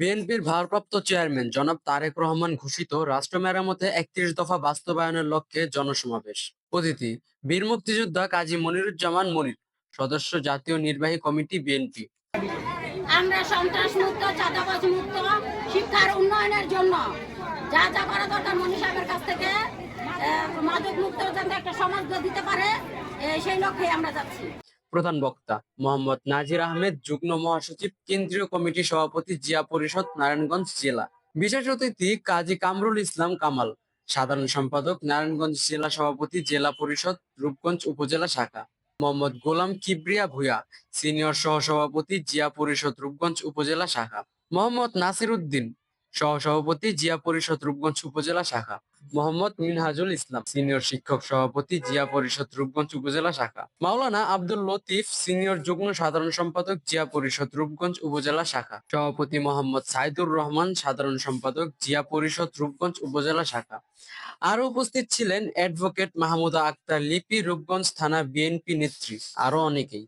বিএনপির ভারপ্রাপ্ত চেয়ারম্যান জনাব তারেক রহমান ঘোষিত রাষ্ট্র মেরামতে ৩১ দফা বাস্তবায়নের লক্ষ্যে জনসমাবেশ। অতিথি বীর মুক্তিযোদ্ধা কাজী মনিরুজ্জামান মনির, সদস্য জাতীয় নির্বাহী কমিটি বিএনপি। আমরা সন্ত্রাস মুক্ত, চাঁদাবাজ মুক্ত, শিক্ষার উন্নয়নের জন্য যা যা করা দরকার মনি সাহেবের কাছ থেকে মাদক মুক্ত যাতে একটা সমাজ দিতে পারে, সেই লক্ষ্যে আমরা যাচ্ছি। প্রধান বক্তা মোহাম্মদ নাজির আহমেদ, যুগ্ম মহাসচিব, কেন্দ্রীয় কমিটি সভাপতি, জিয়া পরিষদ, নারায়ণগঞ্জ জেলা। বিশেষ অতিথি কাজী কামরুল ইসলাম কামাল, সাধারণ সম্পাদক, নারায়ণগঞ্জ জেলা সভাপতি, জেলা পরিষদ, রূপগঞ্জ উপজেলা শাখা। মোহাম্মদ গোলাম কিবরিয়া ভূঁইয়া, সিনিয়র সহসভাপতি, জিয়া পরিষদ, রূপগঞ্জ উপজেলা শাখা। মোহাম্মদ নাসির উদ্দিন, সহসভাপতি, জিয়া পরিষদ, রূপগঞ্জ উপজেলা শাখা। মোহাম্মদ মিনহাজুল ইসলাম, সিনিয়র শিক্ষক সভাপতি, জিয়া পরিষদ, রূপগঞ্জ উপজেলা শাখা। মাওলানা আব্দুল লতিফ, সিনিয়র যুগ্ম সাধারণ সম্পাদক, জিয়া পরিষদ, রূপগঞ্জ উপজেলা শাখা। সভাপতি মোহাম্মদ সাইদুর রহমান, সাধারণ সম্পাদক, জিয়া পরিষদ, রূপগঞ্জ উপজেলা শাখা। আরো উপস্থিত ছিলেন অ্যাডভোকেট মাহমুদা আক্তার লিপি, রূপগঞ্জ থানা বিএনপি নেত্রী, আরো অনেকেই।